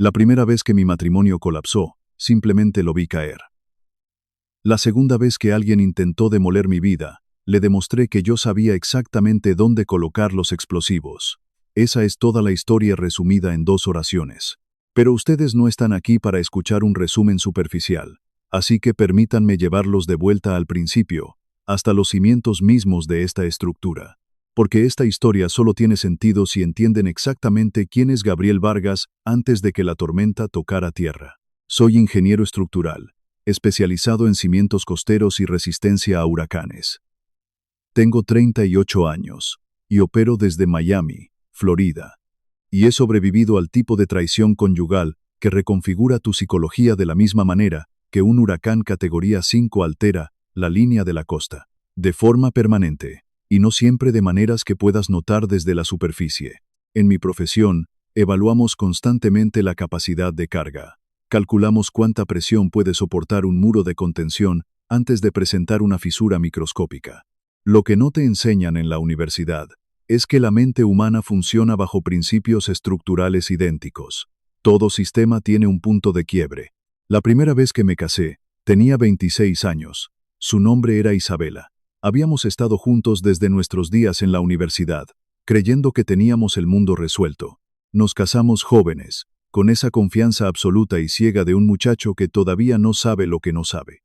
La primera vez que mi matrimonio colapsó, simplemente lo vi caer. La segunda vez que alguien intentó demoler mi vida, le demostré que yo sabía exactamente dónde colocar los explosivos. Esa es toda la historia resumida en 2 oraciones. Pero ustedes no están aquí para escuchar un resumen superficial, así que permítanme llevarlos de vuelta al principio, hasta los cimientos mismos de esta estructura. Porque esta historia solo tiene sentido si entienden exactamente quién es Gabriel Vargas antes de que la tormenta tocara tierra. Soy ingeniero estructural, especializado en cimientos costeros y resistencia a huracanes. Tengo 38 años y opero desde Miami, Florida. Y he sobrevivido al tipo de traición conyugal que reconfigura tu psicología de la misma manera que un huracán categoría 5 altera la línea de la costa, de forma permanente, y no siempre de maneras que puedas notar desde la superficie. En mi profesión, evaluamos constantemente la capacidad de carga. Calculamos cuánta presión puede soportar un muro de contención antes de presentar una fisura microscópica. Lo que no te enseñan en la universidad es que la mente humana funciona bajo principios estructurales idénticos. Todo sistema tiene un punto de quiebre. La primera vez que me casé, tenía 26 años. Su nombre era Isabela. Habíamos estado juntos desde nuestros días en la universidad, creyendo que teníamos el mundo resuelto. Nos casamos jóvenes, con esa confianza absoluta y ciega de un muchacho que todavía no sabe lo que no sabe.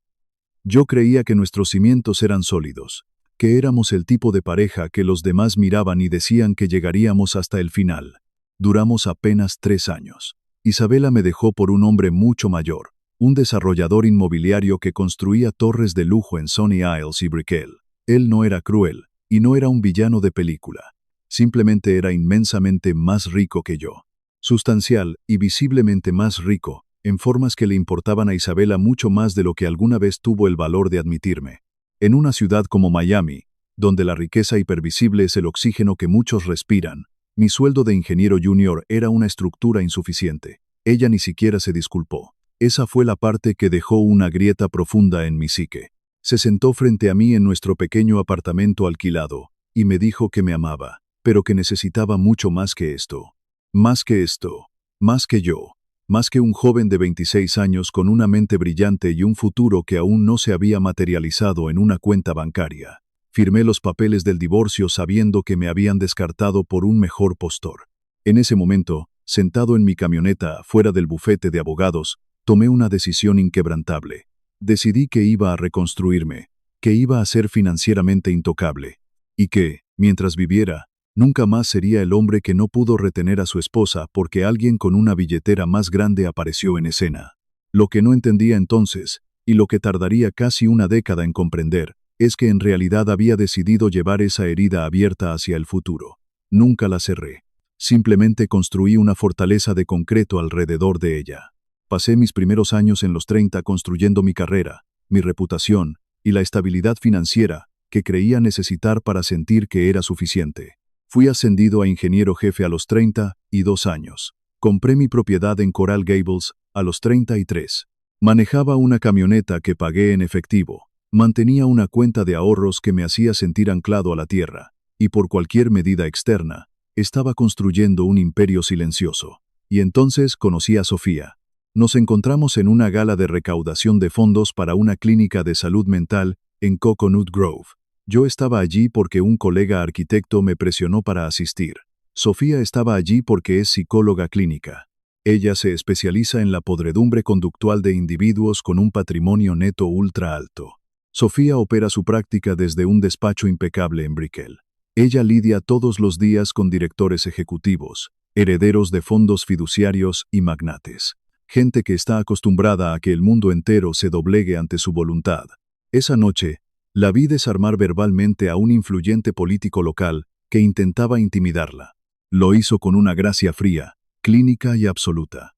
Yo creía que nuestros cimientos eran sólidos, que éramos el tipo de pareja que los demás miraban y decían que llegaríamos hasta el final. Duramos apenas 3 años. Isabela me dejó por un hombre mucho mayor, un desarrollador inmobiliario que construía torres de lujo en Sunny Isles y Brickell. Él no era cruel, y no era un villano de película. Simplemente era inmensamente más rico que yo. Sustancial y visiblemente más rico, en formas que le importaban a Isabela mucho más de lo que alguna vez tuvo el valor de admitirme. En una ciudad como Miami, donde la riqueza hipervisible es el oxígeno que muchos respiran, mi sueldo de ingeniero junior era una estructura insuficiente. Ella ni siquiera se disculpó. Esa fue la parte que dejó una grieta profunda en mi psique. Se sentó frente a mí en nuestro pequeño apartamento alquilado, y me dijo que me amaba, pero que necesitaba mucho más que esto. Más que esto. Más que yo. Más que un joven de 26 años con una mente brillante y un futuro que aún no se había materializado en una cuenta bancaria. Firmé los papeles del divorcio sabiendo que me habían descartado por un mejor postor. En ese momento, sentado en mi camioneta fuera del bufete de abogados, tomé una decisión inquebrantable. Decidí que iba a reconstruirme, que iba a ser financieramente intocable, y que, mientras viviera, nunca más sería el hombre que no pudo retener a su esposa porque alguien con una billetera más grande apareció en escena. Lo que no entendía entonces, y lo que tardaría casi una década en comprender, es que en realidad había decidido llevar esa herida abierta hacia el futuro. Nunca la cerré. Simplemente construí una fortaleza de concreto alrededor de ella. Pasé mis primeros años en los 30 construyendo mi carrera, mi reputación y la estabilidad financiera que creía necesitar para sentir que era suficiente. Fui ascendido a ingeniero jefe a los 32 años. Compré mi propiedad en Coral Gables a los 33. Manejaba una camioneta que pagué en efectivo. Mantenía una cuenta de ahorros que me hacía sentir anclado a la tierra, y por cualquier medida externa, estaba construyendo un imperio silencioso. Y entonces conocí a Sofía. Nos encontramos en una gala de recaudación de fondos para una clínica de salud mental en Coconut Grove. Yo estaba allí porque un colega arquitecto me presionó para asistir. Sofía estaba allí porque es psicóloga clínica. Ella se especializa en la podredumbre conductual de individuos con un patrimonio neto ultra alto. Sofía opera su práctica desde un despacho impecable en Brickell. Ella lidia todos los días con directores ejecutivos, herederos de fondos fiduciarios y magnates. Gente que está acostumbrada a que el mundo entero se doblegue ante su voluntad. Esa noche, la vi desarmar verbalmente a un influyente político local que intentaba intimidarla. Lo hizo con una gracia fría, clínica y absoluta.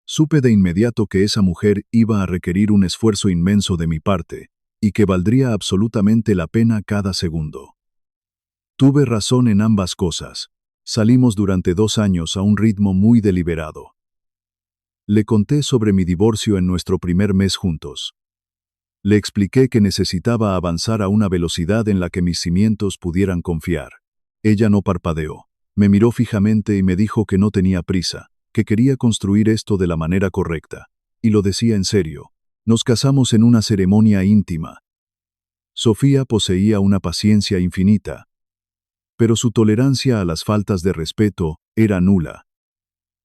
Supe de inmediato que esa mujer iba a requerir un esfuerzo inmenso de mi parte, y que valdría absolutamente la pena cada segundo. Tuve razón en ambas cosas. Salimos durante 2 años a un ritmo muy deliberado. Le conté sobre mi divorcio en nuestro primer mes juntos. Le expliqué que necesitaba avanzar a una velocidad en la que mis cimientos pudieran confiar. Ella no parpadeó. Me miró fijamente y me dijo que no tenía prisa, que quería construir esto de la manera correcta. Y lo decía en serio. Nos casamos en una ceremonia íntima. Sofía poseía una paciencia infinita, pero su tolerancia a las faltas de respeto era nula.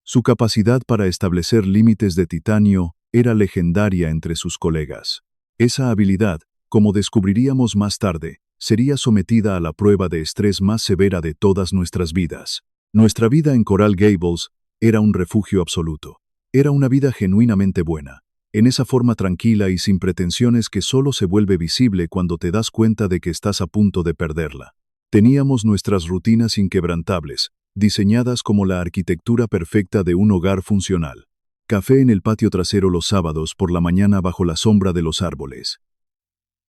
Su capacidad para establecer límites de titanio era legendaria entre sus colegas. Esa habilidad, como descubriríamos más tarde, sería sometida a la prueba de estrés más severa de todas nuestras vidas. Nuestra vida en Coral Gables era un refugio absoluto. Era una vida genuinamente buena, en esa forma tranquila y sin pretensiones que solo se vuelve visible cuando te das cuenta de que estás a punto de perderla. Teníamos nuestras rutinas inquebrantables, diseñadas como la arquitectura perfecta de un hogar funcional. Café en el patio trasero los sábados por la mañana bajo la sombra de los árboles.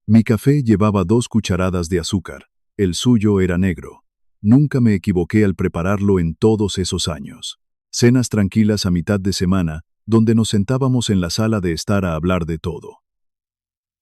Mi café llevaba 2 cucharadas de azúcar. El suyo era negro. Nunca me equivoqué al prepararlo en todos esos años. Cenas tranquilas a mitad de semana, donde nos sentábamos en la sala de estar a hablar de todo.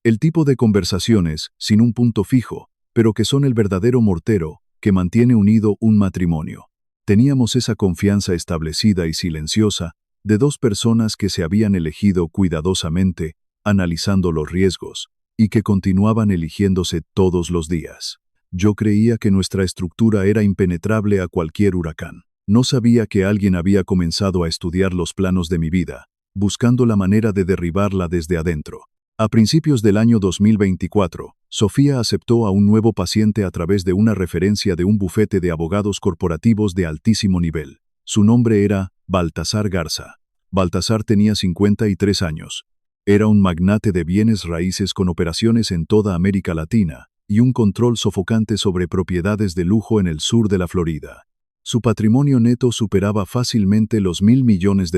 El tipo de conversaciones, sin un punto fijo, pero que son el verdadero mortero que mantiene unido un matrimonio. Teníamos esa confianza establecida y silenciosa de 2 personas que se habían elegido cuidadosamente, analizando los riesgos, y que continuaban eligiéndose todos los días. Yo creía que nuestra estructura era impenetrable a cualquier huracán. No sabía que alguien había comenzado a estudiar los planos de mi vida, buscando la manera de derribarla desde adentro. A principios del año 2024, Sofía aceptó a un nuevo paciente a través de una referencia de un bufete de abogados corporativos de altísimo nivel. Su nombre era Baltasar Garza. Baltasar tenía 53 años. Era un magnate de bienes raíces con operaciones en toda América Latina y un control sofocante sobre propiedades de lujo en el sur de la Florida. Su patrimonio neto superaba fácilmente los $1.000 millones.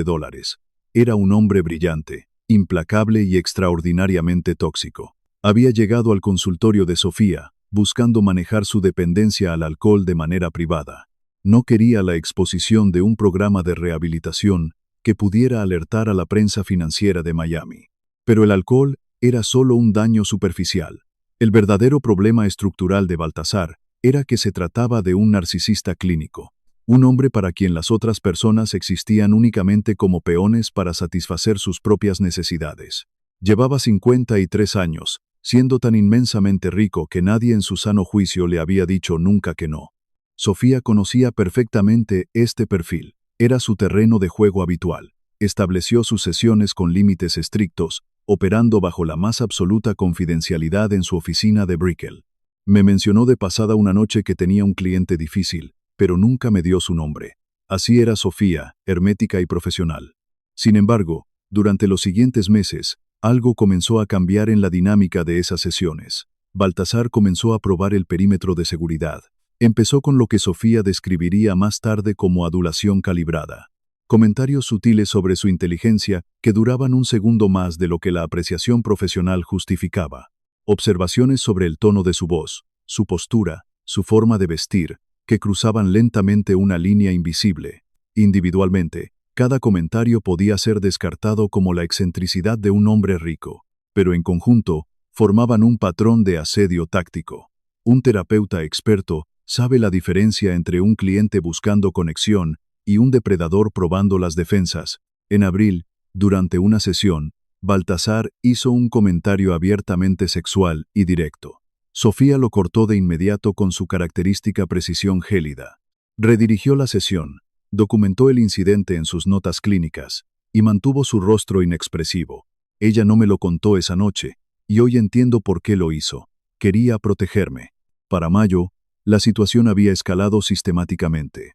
Era un hombre brillante, implacable y extraordinariamente tóxico. Había llegado al consultorio de Sofía, buscando manejar su dependencia al alcohol de manera privada. No quería la exposición de un programa de rehabilitación que pudiera alertar a la prensa financiera de Miami. Pero el alcohol era solo un daño superficial. El verdadero problema estructural de Baltasar era que se trataba de un narcisista clínico, un hombre para quien las otras personas existían únicamente como peones para satisfacer sus propias necesidades. Llevaba 53 años, siendo tan inmensamente rico que nadie en su sano juicio le había dicho nunca que no. Sofía conocía perfectamente este perfil. Era su terreno de juego habitual. Estableció sus sesiones con límites estrictos, operando bajo la más absoluta confidencialidad en su oficina de Brickell. Me mencionó de pasada una noche que tenía un cliente difícil, pero nunca me dio su nombre. Así era Sofía, hermética y profesional. Sin embargo, durante los siguientes meses, algo comenzó a cambiar en la dinámica de esas sesiones. Baltasar comenzó a probar el perímetro de seguridad. Empezó con lo que Sofía describiría más tarde como adulación calibrada. Comentarios sutiles sobre su inteligencia que duraban un segundo más de lo que la apreciación profesional justificaba. Observaciones sobre el tono de su voz, su postura, su forma de vestir, que cruzaban lentamente una línea invisible. Individualmente, cada comentario podía ser descartado como la excentricidad de un hombre rico, pero en conjunto, formaban un patrón de asedio táctico. Un terapeuta experto sabe la diferencia entre un cliente buscando conexión y un depredador probando las defensas. En abril, durante una sesión, Baltasar hizo un comentario abiertamente sexual y directo. Sofía lo cortó de inmediato con su característica precisión gélida. Redirigió la sesión, documentó el incidente en sus notas clínicas y mantuvo su rostro inexpresivo. Ella no me lo contó esa noche, y hoy entiendo por qué lo hizo. Quería protegerme. Para mayo, la situación había escalado sistemáticamente.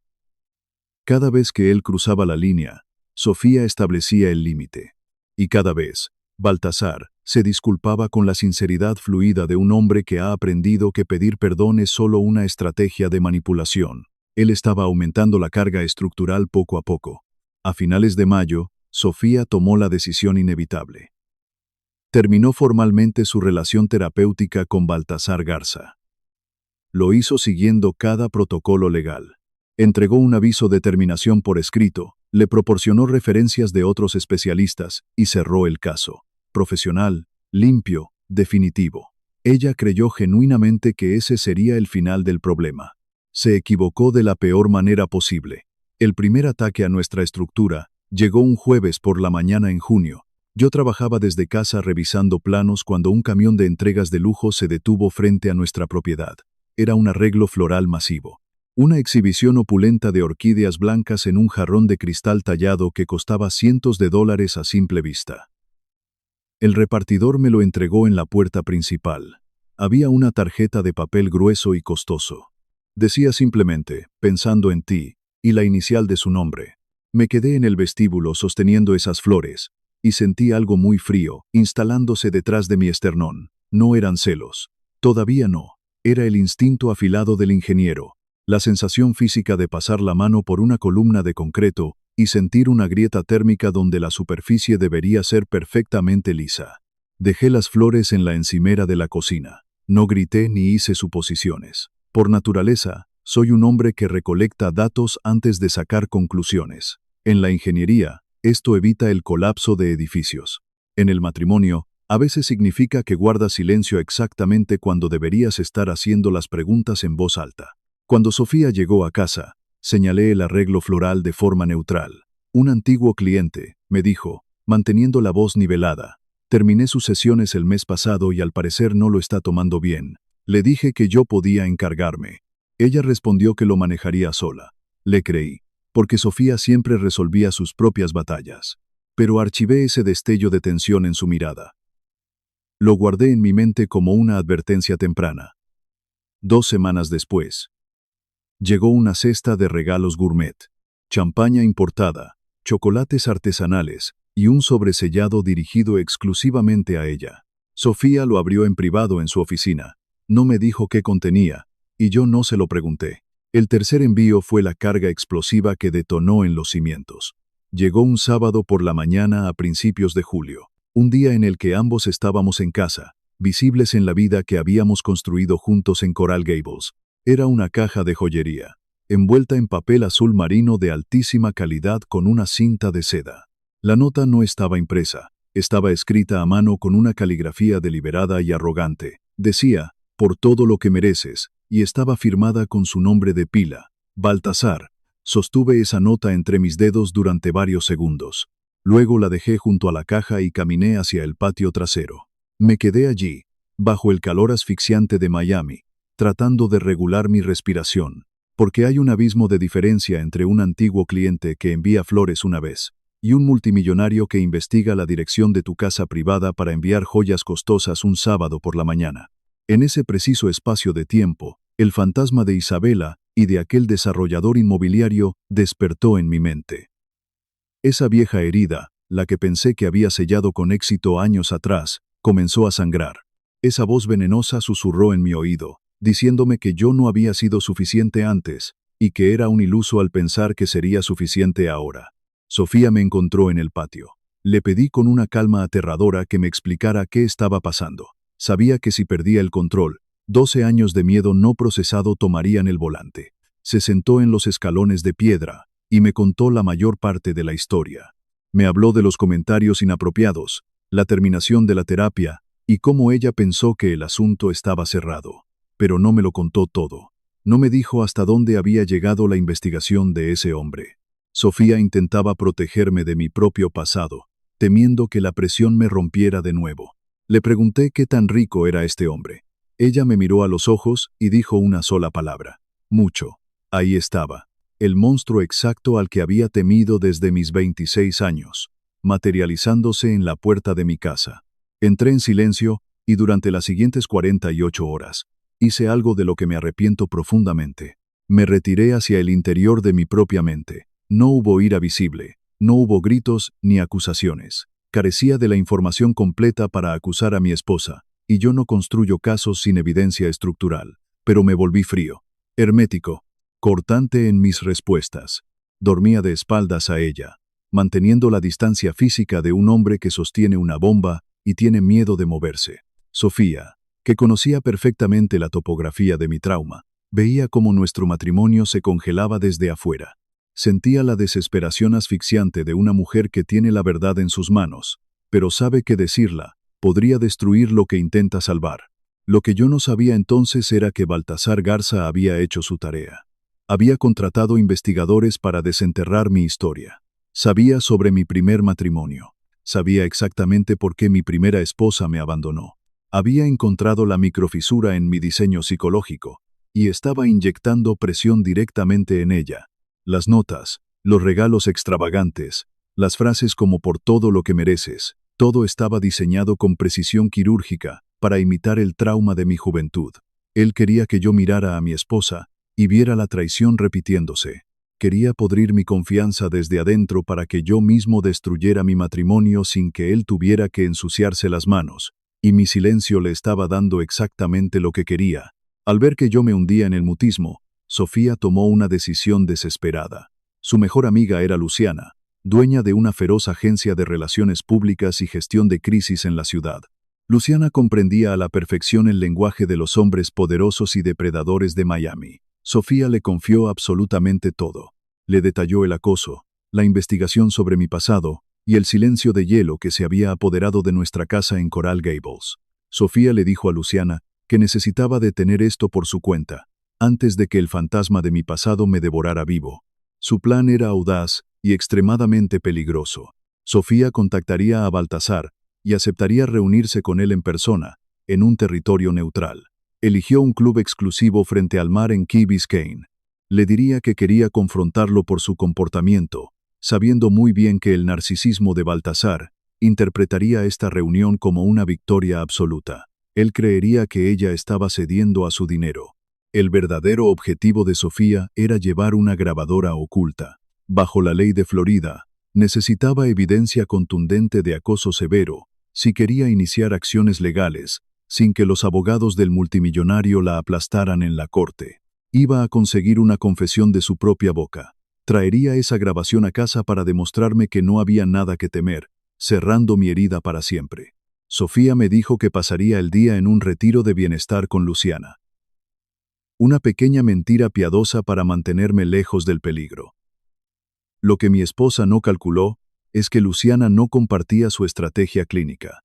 Cada vez que él cruzaba la línea, Sofía establecía el límite. Y cada vez, Baltasar se disculpaba con la sinceridad fluida de un hombre que ha aprendido que pedir perdón es solo una estrategia de manipulación. Él estaba aumentando la carga estructural poco a poco. A finales de mayo, Sofía tomó la decisión inevitable. Terminó formalmente su relación terapéutica con Baltasar Garza. Lo hizo siguiendo cada protocolo legal. Entregó un aviso de terminación por escrito, le proporcionó referencias de otros especialistas y cerró el caso. Profesional, limpio, definitivo. Ella creyó genuinamente que ese sería el final del problema. Se equivocó de la peor manera posible. El primer ataque a nuestra estructura Llegó un jueves por la mañana en junio. Yo trabajaba desde casa revisando planos cuando un camión de entregas de lujo se detuvo frente a nuestra propiedad. Era un arreglo floral masivo. Una exhibición opulenta de orquídeas blancas en un jarrón de cristal tallado que costaba cientos de dólares a simple vista. El repartidor me lo entregó en la puerta principal. Había una tarjeta de papel grueso y costoso. Decía simplemente, pensando en ti, y la inicial de su nombre. Me quedé en el vestíbulo sosteniendo esas flores, y sentí algo muy frío, instalándose detrás de mi esternón. No eran celos. Todavía no. Era el instinto afilado del ingeniero. La sensación física de pasar la mano por una columna de concreto y sentir una grieta térmica donde la superficie debería ser perfectamente lisa. Dejé las flores en la encimera de la cocina. No grité ni hice suposiciones. Por naturaleza, soy un hombre que recolecta datos antes de sacar conclusiones. En la ingeniería, esto evita el colapso de edificios. En el matrimonio, a veces significa que guardas silencio exactamente cuando deberías estar haciendo las preguntas en voz alta. Cuando Sofía llegó a casa, señalé el arreglo floral de forma neutral. Un antiguo cliente, me dijo, manteniendo la voz nivelada. Terminé sus sesiones el mes pasado y al parecer no lo está tomando bien. Le dije que yo podía encargarme. Ella respondió que lo manejaría sola. Le creí, porque Sofía siempre resolvía sus propias batallas. Pero archivé ese destello de tensión en su mirada. Lo guardé en mi mente como una advertencia temprana. 2 semanas después, llegó una cesta de regalos gourmet, champaña importada, chocolates artesanales y un sobresellado dirigido exclusivamente a ella. Sofía lo abrió en privado en su oficina. No me dijo qué contenía, y yo no se lo pregunté. El tercer envío fue la carga explosiva que detonó en los cimientos. Llegó un sábado por la mañana a principios de julio, un día en el que ambos estábamos en casa, visibles en la vida que habíamos construido juntos en Coral Gables. Era una caja de joyería, envuelta en papel azul marino de altísima calidad con una cinta de seda. La nota no estaba impresa, estaba escrita a mano con una caligrafía deliberada y arrogante. Decía, por todo lo que mereces, y estaba firmada con su nombre de pila, Baltasar. Sostuve esa nota entre mis dedos durante varios segundos. Luego la dejé junto a la caja y caminé hacia el patio trasero. Me quedé allí, bajo el calor asfixiante de Miami, tratando de regular mi respiración, porque hay un abismo de diferencia entre un antiguo cliente que envía flores una vez y un multimillonario que investiga la dirección de tu casa privada para enviar joyas costosas un sábado por la mañana. En ese preciso espacio de tiempo, el fantasma de Isabela y de aquel desarrollador inmobiliario despertó en mi mente. Esa vieja herida, la que pensé que había sellado con éxito años atrás, comenzó a sangrar. Esa voz venenosa susurró en mi oído, diciéndome que yo no había sido suficiente antes, y que era un iluso al pensar que sería suficiente ahora. Sofía me encontró en el patio. Le pedí con una calma aterradora que me explicara qué estaba pasando. Sabía que si perdía el control, 12 años de miedo no procesado tomarían el volante. Se sentó en los escalones de piedra, y me contó la mayor parte de la historia. Me habló de los comentarios inapropiados, la terminación de la terapia, y cómo ella pensó que el asunto estaba cerrado. Pero no me lo contó todo. No me dijo hasta dónde había llegado la investigación de ese hombre. Sofía intentaba protegerme de mi propio pasado, temiendo que la presión me rompiera de nuevo. Le pregunté qué tan rico era este hombre. Ella me miró a los ojos y dijo una sola palabra. Mucho. Ahí estaba, el monstruo exacto al que había temido desde mis 26 años, materializándose en la puerta de mi casa. Entré en silencio, y durante las siguientes 48 horas, hice algo de lo que me arrepiento profundamente. Me retiré hacia el interior de mi propia mente. No hubo ira visible, no hubo gritos ni acusaciones. Carecía de la información completa para acusar a mi esposa, y yo no construyo casos sin evidencia estructural. Pero me volví frío, hermético, cortante en mis respuestas. Dormía de espaldas a ella, manteniendo la distancia física de un hombre que sostiene una bomba y tiene miedo de moverse. Sofía, que conocía perfectamente la topografía de mi trauma, veía cómo nuestro matrimonio se congelaba desde afuera. Sentía la desesperación asfixiante de una mujer que tiene la verdad en sus manos, pero sabe que decirla podría destruir lo que intenta salvar. Lo que yo no sabía entonces era que Baltasar Garza había hecho su tarea. Había contratado investigadores para desenterrar mi historia. Sabía sobre mi primer matrimonio. Sabía exactamente por qué mi primera esposa me abandonó. Había encontrado la microfisura en mi diseño psicológico y estaba inyectando presión directamente en ella. Las notas, los regalos extravagantes, las frases como por todo lo que mereces, todo estaba diseñado con precisión quirúrgica para imitar el trauma de mi juventud. Él quería que yo mirara a mi esposa y viera la traición repitiéndose. Quería podrir mi confianza desde adentro para que yo mismo destruyera mi matrimonio sin que él tuviera que ensuciarse las manos, y mi silencio le estaba dando exactamente lo que quería. Al ver que yo me hundía en el mutismo, Sofía tomó una decisión desesperada. Su mejor amiga era Luciana, dueña de una feroz agencia de relaciones públicas y gestión de crisis en la ciudad. Luciana comprendía a la perfección el lenguaje de los hombres poderosos y depredadores de Miami. Sofía le confió absolutamente todo. Le detalló el acoso, la investigación sobre mi pasado y el silencio de hielo que se había apoderado de nuestra casa en Coral Gables. Sofía le dijo a Luciana que necesitaba detener esto por su cuenta, antes de que el fantasma de mi pasado me devorara vivo. Su plan era audaz y extremadamente peligroso. Sofía contactaría a Baltasar y aceptaría reunirse con él en persona, en un territorio neutral. Eligió un club exclusivo frente al mar en Key Biscayne. Le diría que quería confrontarlo por su comportamiento, sabiendo muy bien que el narcisismo de Baltasar interpretaría esta reunión como una victoria absoluta. Él creería que ella estaba cediendo a su dinero. El verdadero objetivo de Sofía era llevar una grabadora oculta. Bajo la ley de Florida, necesitaba evidencia contundente de acoso severo si quería iniciar acciones legales, sin que los abogados del multimillonario la aplastaran en la corte. Iba a conseguir una confesión de su propia boca. Traería esa grabación a casa para demostrarme que no había nada que temer, cerrando mi herida para siempre. Sofía me dijo que pasaría el día en un retiro de bienestar con Luciana. Una pequeña mentira piadosa para mantenerme lejos del peligro. Lo que mi esposa no calculó es que Luciana no compartía su estrategia clínica.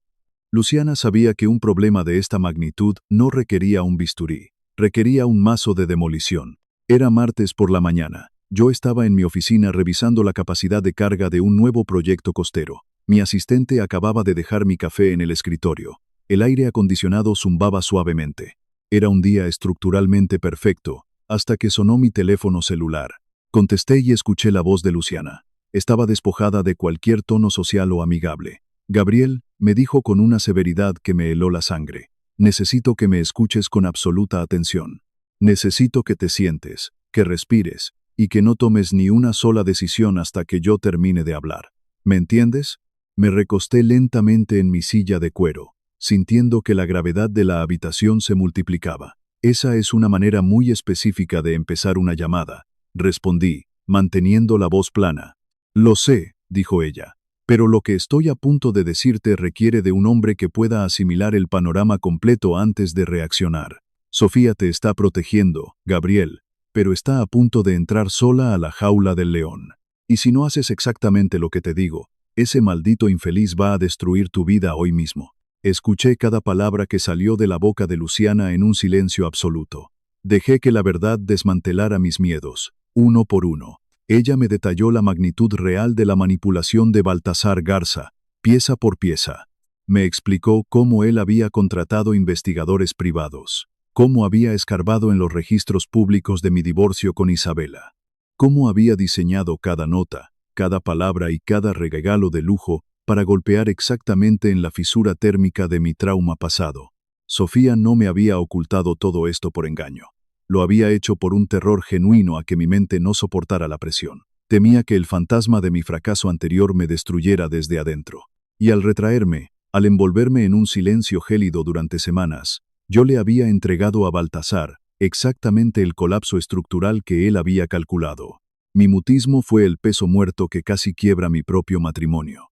Luciana sabía que un problema de esta magnitud no requería un bisturí, requería un mazo de demolición. Era martes por la mañana. Yo estaba en mi oficina revisando la capacidad de carga de un nuevo proyecto costero. Mi asistente acababa de dejar mi café en el escritorio. El aire acondicionado zumbaba suavemente. Era un día estructuralmente perfecto, hasta que sonó mi teléfono celular. Contesté y escuché la voz de Luciana. Estaba despojada de cualquier tono social o amigable. Gabriel, me dijo con una severidad que me heló la sangre. Necesito que me escuches con absoluta atención. Necesito que te sientes, que respires, y que no tomes ni una sola decisión hasta que yo termine de hablar. ¿Me entiendes? Me recosté lentamente en mi silla de cuero, sintiendo que la gravedad de la habitación se multiplicaba. Esa es una manera muy específica de empezar una llamada, respondí, manteniendo la voz plana. Lo sé, dijo ella, pero lo que estoy a punto de decirte requiere de un hombre que pueda asimilar el panorama completo antes de reaccionar. Sofía te está protegiendo, Gabriel, pero está a punto de entrar sola a la jaula del león. Y si no haces exactamente lo que te digo, ese maldito infeliz va a destruir tu vida hoy mismo. Escuché cada palabra que salió de la boca de Luciana en un silencio absoluto. Dejé que la verdad desmantelara mis miedos, uno por uno. Ella me detalló la magnitud real de la manipulación de Baltasar Garza, pieza por pieza. Me explicó cómo él había contratado investigadores privados, cómo había escarbado en los registros públicos de mi divorcio con Isabela, cómo había diseñado cada nota, cada palabra y cada regalo de lujo para golpear exactamente en la fisura térmica de mi trauma pasado. Sofía no me había ocultado todo esto por engaño. Lo había hecho por un terror genuino a que mi mente no soportara la presión. Temía que el fantasma de mi fracaso anterior me destruyera desde adentro. Y al retraerme, al envolverme en un silencio gélido durante semanas, yo le había entregado a Baltasar exactamente el colapso estructural que él había calculado. Mi mutismo fue el peso muerto que casi quiebra mi propio matrimonio.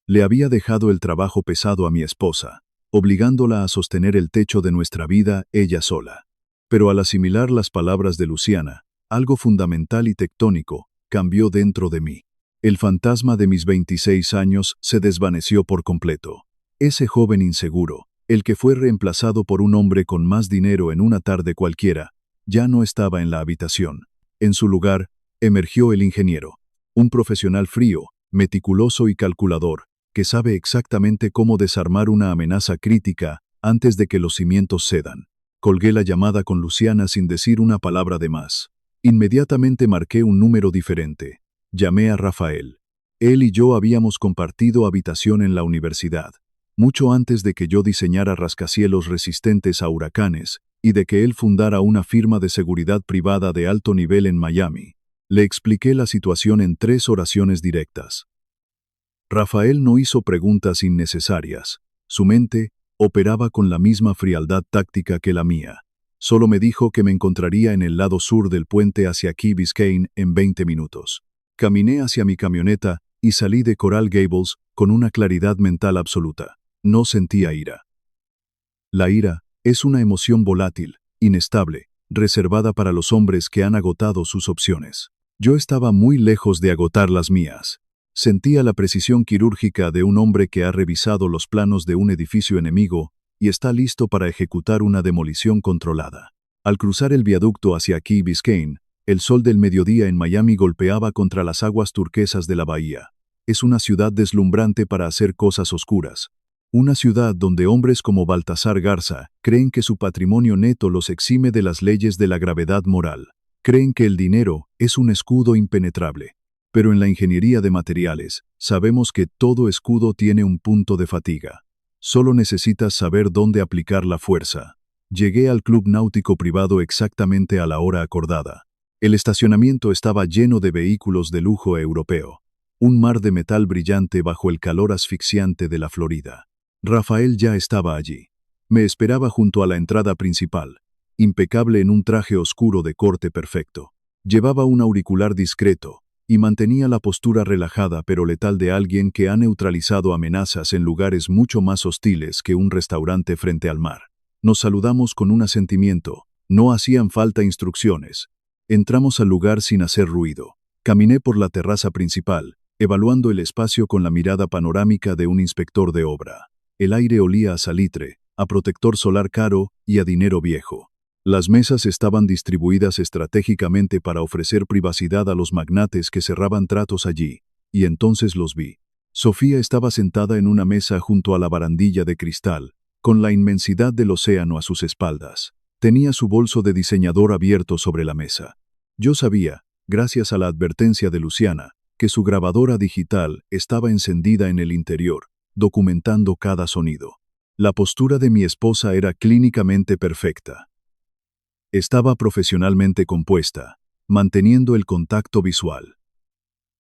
Le había dejado el trabajo pesado a mi esposa, obligándola a sostener el techo de nuestra vida ella sola. Pero al asimilar las palabras de Luciana, algo fundamental y tectónico cambió dentro de mí. El fantasma de mis 26 años se desvaneció por completo. Ese joven inseguro, el que fue reemplazado por un hombre con más dinero en una tarde cualquiera, ya no estaba en la habitación. En su lugar, emergió el ingeniero. Un profesional frío, meticuloso y calculador, que sabe exactamente cómo desarmar una amenaza crítica antes de que los cimientos cedan. Colgué la llamada con Luciana sin decir una palabra de más. Inmediatamente marqué un número diferente. Llamé a Rafael. Él y yo habíamos compartido habitación en la universidad, mucho antes de que yo diseñara rascacielos resistentes a huracanes y de que él fundara una firma de seguridad privada de alto nivel en Miami. Le expliqué la situación en 3 oraciones directas. Rafael no hizo preguntas innecesarias. Su mente operaba con la misma frialdad táctica que la mía. Solo me dijo que me encontraría en el lado sur del puente hacia Key Biscayne en 20 minutos. Caminé hacia mi camioneta y salí de Coral Gables con una claridad mental absoluta. No sentía ira. La ira es una emoción volátil, inestable, reservada para los hombres que han agotado sus opciones. Yo estaba muy lejos de agotar las mías. Sentía la precisión quirúrgica de un hombre que ha revisado los planos de un edificio enemigo y está listo para ejecutar una demolición controlada. Al cruzar el viaducto hacia Key Biscayne, el sol del mediodía en Miami golpeaba contra las aguas turquesas de la bahía. Es una ciudad deslumbrante para hacer cosas oscuras. Una ciudad donde hombres como Baltasar Garza creen que su patrimonio neto los exime de las leyes de la gravedad moral. Creen que el dinero es un escudo impenetrable. Pero en la ingeniería de materiales, sabemos que todo escudo tiene un punto de fatiga. Solo necesitas saber dónde aplicar la fuerza. Llegué al club náutico privado exactamente a la hora acordada. El estacionamiento estaba lleno de vehículos de lujo europeo. Un mar de metal brillante bajo el calor asfixiante de la Florida. Rafael ya estaba allí. Me esperaba junto a la entrada principal, impecable en un traje oscuro de corte perfecto. Llevaba un auricular discreto y mantenía la postura relajada pero letal de alguien que ha neutralizado amenazas en lugares mucho más hostiles que un restaurante frente al mar. Nos saludamos con un asentimiento. No hacían falta instrucciones. Entramos al lugar sin hacer ruido. Caminé por la terraza principal, evaluando el espacio con la mirada panorámica de un inspector de obra. El aire olía a salitre, a protector solar caro y a dinero viejo. Las mesas estaban distribuidas estratégicamente para ofrecer privacidad a los magnates que cerraban tratos allí, y entonces los vi. Sofía estaba sentada en una mesa junto a la barandilla de cristal, con la inmensidad del océano a sus espaldas. Tenía su bolso de diseñador abierto sobre la mesa. Yo sabía, gracias a la advertencia de Luciana, que su grabadora digital estaba encendida en el interior, documentando cada sonido. La postura de mi esposa era clínicamente perfecta. Estaba profesionalmente compuesta, manteniendo el contacto visual.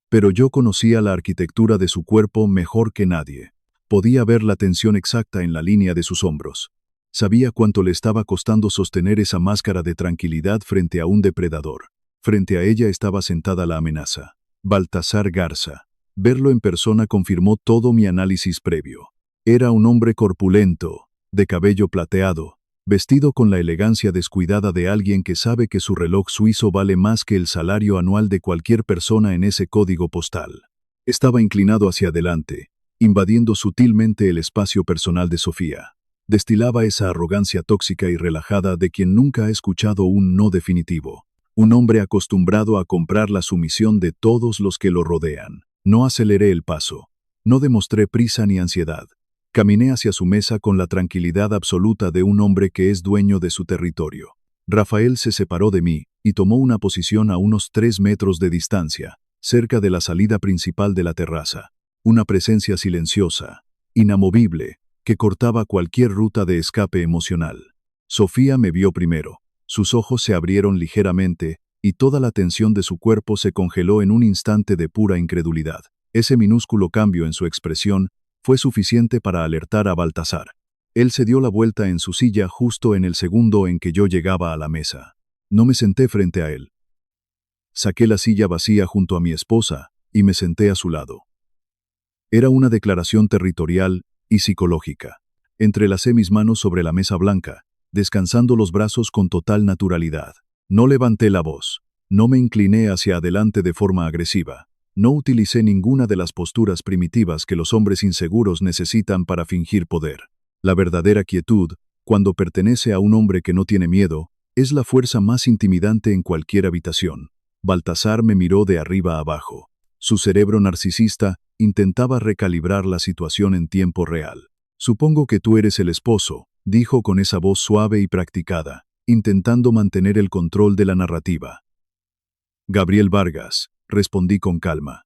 Pero yo conocía la arquitectura de su cuerpo mejor que nadie. Podía ver la tensión exacta en la línea de sus hombros. Sabía cuánto le estaba costando sostener esa máscara de tranquilidad frente a un depredador. Frente a ella estaba sentada la amenaza. Baltasar Garza. Verlo en persona confirmó todo mi análisis previo. Era un hombre corpulento, de cabello plateado, vestido con la elegancia descuidada de alguien que sabe que su reloj suizo vale más que el salario anual de cualquier persona en ese código postal. Estaba inclinado hacia adelante, invadiendo sutilmente el espacio personal de Sofía. Destilaba esa arrogancia tóxica y relajada de quien nunca ha escuchado un no definitivo. Un hombre acostumbrado a comprar la sumisión de todos los que lo rodean. No aceleré el paso. No demostré prisa ni ansiedad. Caminé hacia su mesa con la tranquilidad absoluta de un hombre que es dueño de su territorio. Rafael se separó de mí y tomó una posición a unos 3 metros de distancia, cerca de la salida principal de la terraza. Una presencia silenciosa, inamovible, que cortaba cualquier ruta de escape emocional. Sofía me vio primero. Sus ojos se abrieron ligeramente y toda la tensión de su cuerpo se congeló en un instante de pura incredulidad. Ese minúsculo cambio en su expresión fue suficiente para alertar a Baltasar. Él se dio la vuelta en su silla justo en el segundo en que yo llegaba a la mesa. No me senté frente a él. Saqué la silla vacía junto a mi esposa y me senté a su lado. Era una declaración territorial y psicológica. Entrelacé mis manos sobre la mesa blanca, descansando los brazos con total naturalidad. No levanté la voz. No me incliné hacia adelante de forma agresiva. No utilicé ninguna de las posturas primitivas que los hombres inseguros necesitan para fingir poder. La verdadera quietud, cuando pertenece a un hombre que no tiene miedo, es la fuerza más intimidante en cualquier habitación. Baltasar me miró de arriba a abajo. Su cerebro narcisista intentaba recalibrar la situación en tiempo real. Supongo que tú eres el esposo, dijo con esa voz suave y practicada, intentando mantener el control de la narrativa. Gabriel Vargas, respondí con calma.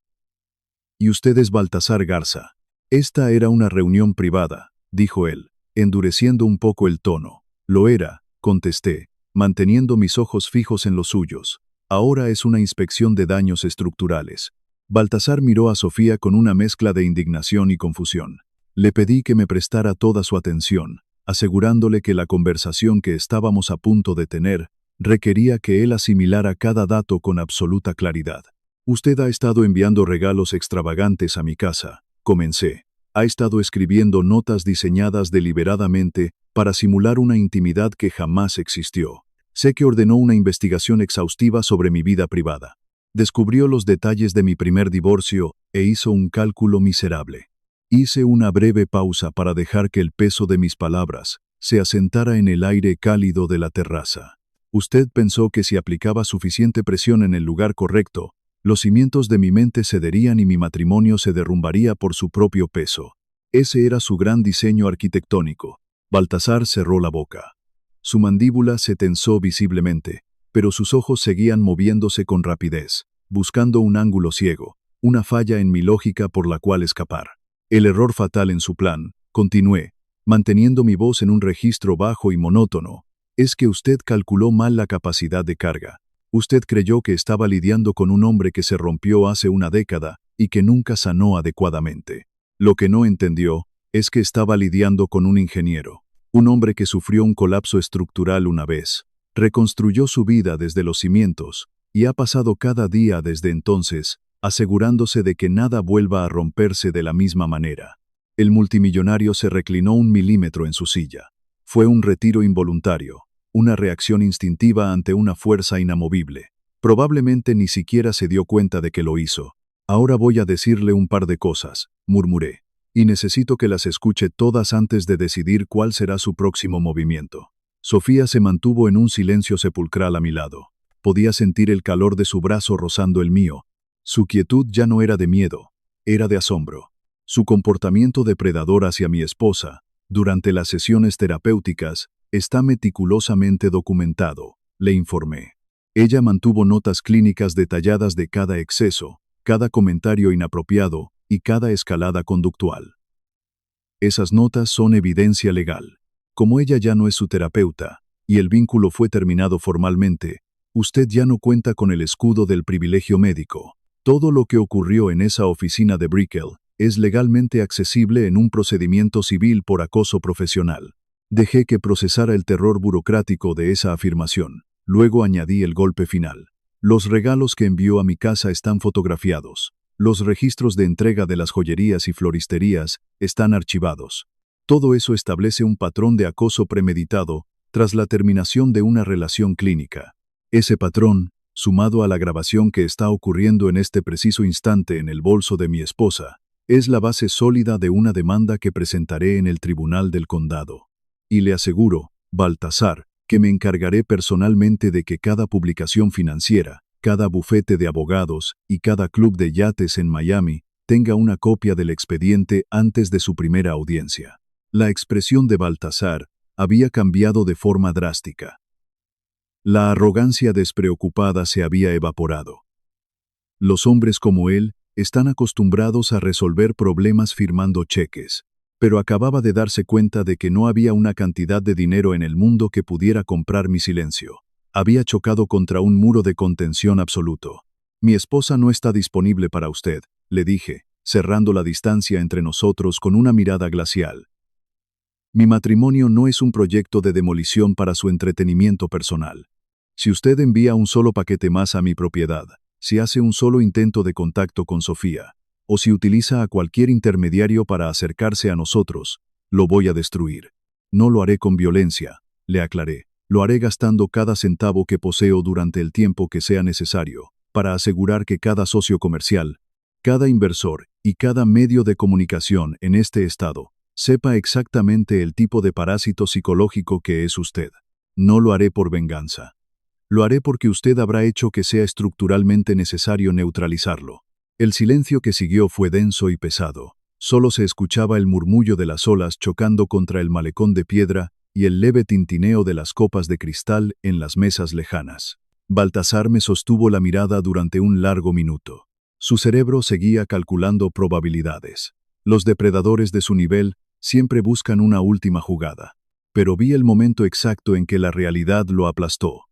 Y usted es Baltasar Garza. Esta era una reunión privada, dijo él, endureciendo un poco el tono. Lo era, contesté, manteniendo mis ojos fijos en los suyos. Ahora es una inspección de daños estructurales. Baltasar miró a Sofía con una mezcla de indignación y confusión. Le pedí que me prestara toda su atención, asegurándole que la conversación que estábamos a punto de tener requería que él asimilara cada dato con absoluta claridad. Usted ha estado enviando regalos extravagantes a mi casa, comencé. Ha estado escribiendo notas diseñadas deliberadamente para simular una intimidad que jamás existió. Sé que ordenó una investigación exhaustiva sobre mi vida privada. Descubrió los detalles de mi primer divorcio e hizo un cálculo miserable. Hice una breve pausa para dejar que el peso de mis palabras se asentara en el aire cálido de la terraza. Usted pensó que si aplicaba suficiente presión en el lugar correcto, los cimientos de mi mente cederían y mi matrimonio se derrumbaría por su propio peso. Ese era su gran diseño arquitectónico. Baltasar cerró la boca. Su mandíbula se tensó visiblemente, pero sus ojos seguían moviéndose con rapidez, buscando un ángulo ciego, una falla en mi lógica por la cual escapar. El error fatal en su plan, continué, manteniendo mi voz en un registro bajo y monótono, es que usted calculó mal la capacidad de carga. Usted creyó que estaba lidiando con un hombre que se rompió hace una década y que nunca sanó adecuadamente. Lo que no entendió es que estaba lidiando con un ingeniero, un hombre que sufrió un colapso estructural una vez, reconstruyó su vida desde los cimientos y ha pasado cada día desde entonces, asegurándose de que nada vuelva a romperse de la misma manera. El multimillonario se reclinó 1 milímetro en su silla. Fue un retiro involuntario, una reacción instintiva ante una fuerza inamovible. Probablemente ni siquiera se dio cuenta de que lo hizo. Ahora voy a decirle un par de cosas, murmuré, y necesito que las escuche todas antes de decidir cuál será su próximo movimiento. Sofía se mantuvo en un silencio sepulcral a mi lado. Podía sentir el calor de su brazo rozando el mío. Su quietud ya no era de miedo, era de asombro. Su comportamiento depredador hacia mi esposa, durante las sesiones terapéuticas, está meticulosamente documentado, le informé. Ella mantuvo notas clínicas detalladas de cada exceso, cada comentario inapropiado y cada escalada conductual. Esas notas son evidencia legal. Como ella ya no es su terapeuta, y el vínculo fue terminado formalmente, usted ya no cuenta con el escudo del privilegio médico. Todo lo que ocurrió en esa oficina de Brickell es legalmente accesible en un procedimiento civil por acoso profesional. Dejé que procesara el terror burocrático de esa afirmación. Luego añadí el golpe final. Los regalos que envió a mi casa están fotografiados. Los registros de entrega de las joyerías y floristerías están archivados. Todo eso establece un patrón de acoso premeditado tras la terminación de una relación clínica. Ese patrón, sumado a la grabación que está ocurriendo en este preciso instante en el bolso de mi esposa, es la base sólida de una demanda que presentaré en el Tribunal del Condado. Y le aseguro, Baltasar, que me encargaré personalmente de que cada publicación financiera, cada bufete de abogados y cada club de yates en Miami tenga una copia del expediente antes de su primera audiencia. La expresión de Baltasar había cambiado de forma drástica. La arrogancia despreocupada se había evaporado. Los hombres como él están acostumbrados a resolver problemas firmando cheques, pero acababa de darse cuenta de que no había una cantidad de dinero en el mundo que pudiera comprar mi silencio. Había chocado contra un muro de contención absoluto. Mi esposa no está disponible para usted, le dije, cerrando la distancia entre nosotros con una mirada glacial. Mi matrimonio no es un proyecto de demolición para su entretenimiento personal. Si usted envía un solo paquete más a mi propiedad, si hace un solo intento de contacto con Sofía, o si utiliza a cualquier intermediario para acercarse a nosotros, lo voy a destruir. No lo haré con violencia, le aclaré. Lo haré gastando cada centavo que poseo durante el tiempo que sea necesario, para asegurar que cada socio comercial, cada inversor y cada medio de comunicación en este estado sepa exactamente el tipo de parásito psicológico que es usted. No lo haré por venganza. Lo haré porque usted habrá hecho que sea estructuralmente necesario neutralizarlo. El silencio que siguió fue denso y pesado. Solo se escuchaba el murmullo de las olas chocando contra el malecón de piedra y el leve tintineo de las copas de cristal en las mesas lejanas. Baltasar me sostuvo la mirada durante un largo minuto. Su cerebro seguía calculando probabilidades. Los depredadores de su nivel siempre buscan una última jugada. Pero vi el momento exacto en que la realidad lo aplastó.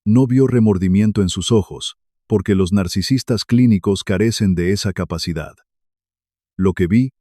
No vio remordimiento en sus ojos, porque los narcisistas clínicos carecen de esa capacidad. Lo que vi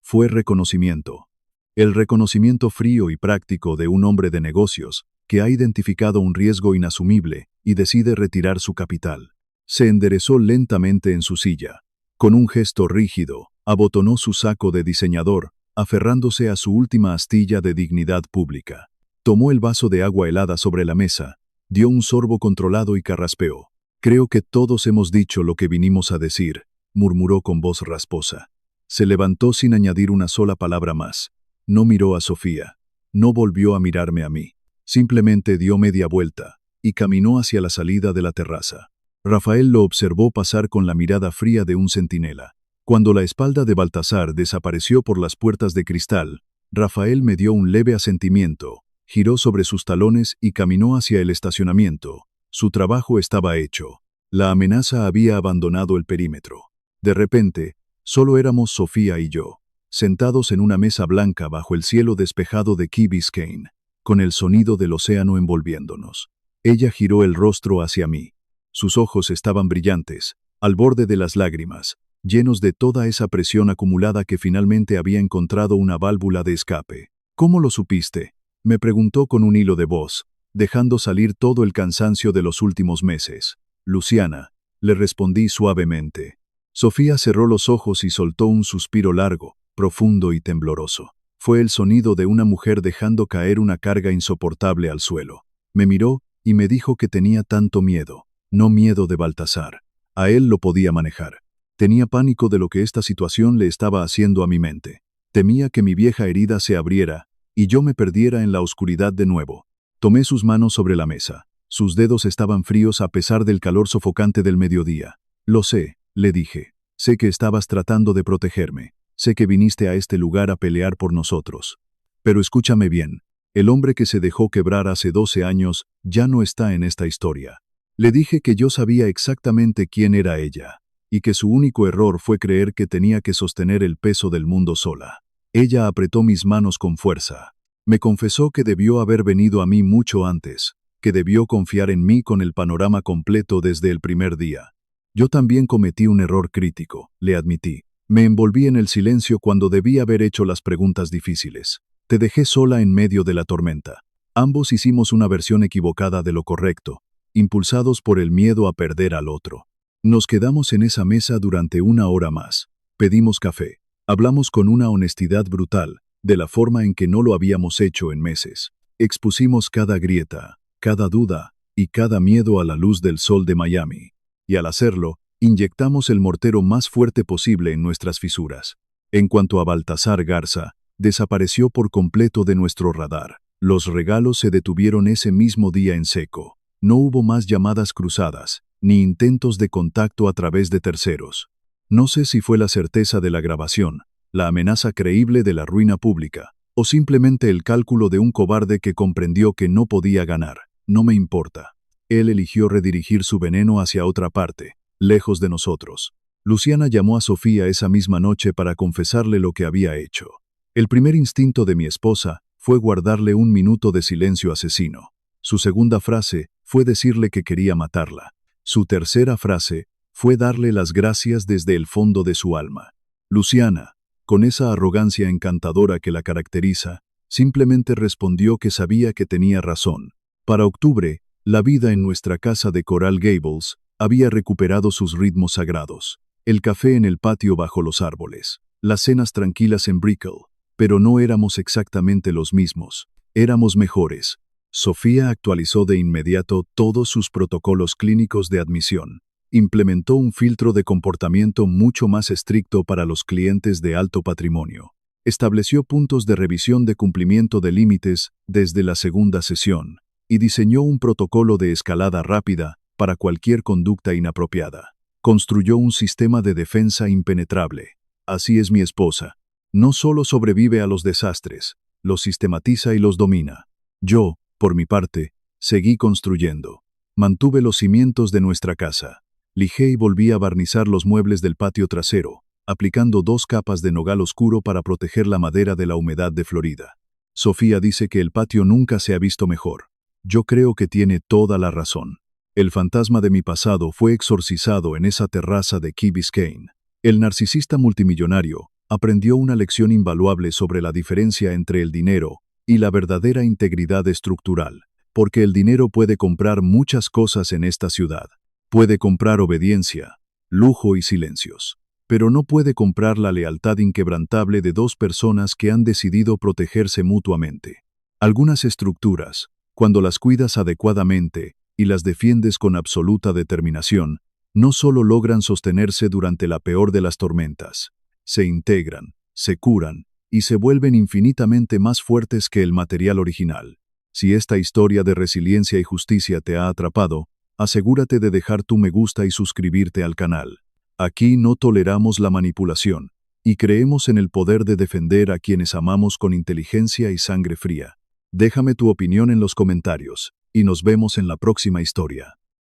fue reconocimiento. El reconocimiento frío y práctico de un hombre de negocios que ha identificado un riesgo inasumible y decide retirar su capital. Se enderezó lentamente en su silla. Con un gesto rígido, abotonó su saco de diseñador, aferrándose a su última astilla de dignidad pública. Tomó el vaso de agua helada sobre la mesa, dio un sorbo controlado y carraspeó. «Creo que todos hemos dicho lo que vinimos a decir», murmuró con voz rasposa. Se levantó sin añadir una sola palabra más. No miró a Sofía. No volvió a mirarme a mí. Simplemente dio media vuelta y caminó hacia la salida de la terraza. Rafael lo observó pasar con la mirada fría de un centinela. Cuando la espalda de Baltasar desapareció por las puertas de cristal, Rafael me dio un leve asentimiento, giró sobre sus talones y caminó hacia el estacionamiento. Su trabajo estaba hecho. La amenaza había abandonado el perímetro. De repente, solo éramos Sofía y yo, sentados en una mesa blanca bajo el cielo despejado de Key Biscayne, con el sonido del océano envolviéndonos. Ella giró el rostro hacia mí. Sus ojos estaban brillantes, al borde de las lágrimas, llenos de toda esa presión acumulada que finalmente había encontrado una válvula de escape. «¿Cómo lo supiste?», me preguntó con un hilo de voz, dejando salir todo el cansancio de los últimos meses. «Luciana», le respondí suavemente. Sofía cerró los ojos y soltó un suspiro largo, profundo y tembloroso. Fue el sonido de una mujer dejando caer una carga insoportable al suelo. Me miró y me dijo que tenía tanto miedo. No miedo de Baltasar. A él lo podía manejar. Tenía pánico de lo que esta situación le estaba haciendo a mi mente. Temía que mi vieja herida se abriera y yo me perdiera en la oscuridad de nuevo. Tomé sus manos sobre la mesa. Sus dedos estaban fríos a pesar del calor sofocante del mediodía. «Lo sé», le dije. «Sé que estabas tratando de protegerme. Sé que viniste a este lugar a pelear por nosotros. Pero escúchame bien. El hombre que se dejó quebrar hace 12 años ya no está en esta historia». Le dije que yo sabía exactamente quién era ella, y que su único error fue creer que tenía que sostener el peso del mundo sola. Ella apretó mis manos con fuerza. Me confesó que debió haber venido a mí mucho antes, que debió confiar en mí con el panorama completo desde el primer día. Yo también cometí un error crítico, le admití. Me envolví en el silencio cuando debí haber hecho las preguntas difíciles. Te dejé sola en medio de la tormenta. Ambos hicimos una versión equivocada de lo correcto, impulsados por el miedo a perder al otro. Nos quedamos en esa mesa durante 1 hora más. Pedimos café. Hablamos con una honestidad brutal, de la forma en que no lo habíamos hecho en meses. Expusimos cada grieta, cada duda y cada miedo a la luz del sol de Miami. Y al hacerlo, inyectamos el mortero más fuerte posible en nuestras fisuras. En cuanto a Baltasar Garza, desapareció por completo de nuestro radar. Los regalos se detuvieron ese mismo día en seco. No hubo más llamadas cruzadas, ni intentos de contacto a través de terceros. No sé si fue la certeza de la grabación, la amenaza creíble de la ruina pública, o simplemente el cálculo de un cobarde que comprendió que no podía ganar. No me importa. Él eligió redirigir su veneno hacia otra parte, lejos de nosotros. Luciana llamó a Sofía esa misma noche para confesarle lo que había hecho. El primer instinto de mi esposa fue guardarle un minuto de silencio asesino. Su segunda frase fue decirle que quería matarla. Su tercera frase fue darle las gracias desde el fondo de su alma. Luciana, con esa arrogancia encantadora que la caracteriza, simplemente respondió que sabía que tenía razón. Para octubre, la vida en nuestra casa de Coral Gables había recuperado sus ritmos sagrados. El café en el patio bajo los árboles, las cenas tranquilas en Brickell, pero no éramos exactamente los mismos. Éramos mejores. Sofía actualizó de inmediato todos sus protocolos clínicos de admisión. Implementó un filtro de comportamiento mucho más estricto para los clientes de alto patrimonio. Estableció puntos de revisión de cumplimiento de límites desde la segunda sesión y diseñó un protocolo de escalada rápida para cualquier conducta inapropiada. Construyó un sistema de defensa impenetrable. Así es mi esposa. No solo sobrevive a los desastres, los sistematiza y los domina. Yo, por mi parte, seguí construyendo. Mantuve los cimientos de nuestra casa. Lijé y volví a barnizar los muebles del patio trasero, aplicando 2 capas de nogal oscuro para proteger la madera de la humedad de Florida. Sofía dice que el patio nunca se ha visto mejor. Yo creo que tiene toda la razón. El fantasma de mi pasado fue exorcizado en esa terraza de Key Biscayne. El narcisista multimillonario aprendió una lección invaluable sobre la diferencia entre el dinero y la verdadera integridad estructural, porque el dinero puede comprar muchas cosas en esta ciudad. Puede comprar obediencia, lujo y silencios, pero no puede comprar la lealtad inquebrantable de 2 personas que han decidido protegerse mutuamente. Algunas estructuras, cuando las cuidas adecuadamente y las defiendes con absoluta determinación, no solo logran sostenerse durante la peor de las tormentas, se integran, se curan y se vuelven infinitamente más fuertes que el material original. Si esta historia de resiliencia y justicia te ha atrapado, asegúrate de dejar tu me gusta y suscribirte al canal. Aquí no toleramos la manipulación y creemos en el poder de defender a quienes amamos con inteligencia y sangre fría. Déjame tu opinión en los comentarios y nos vemos en la próxima historia.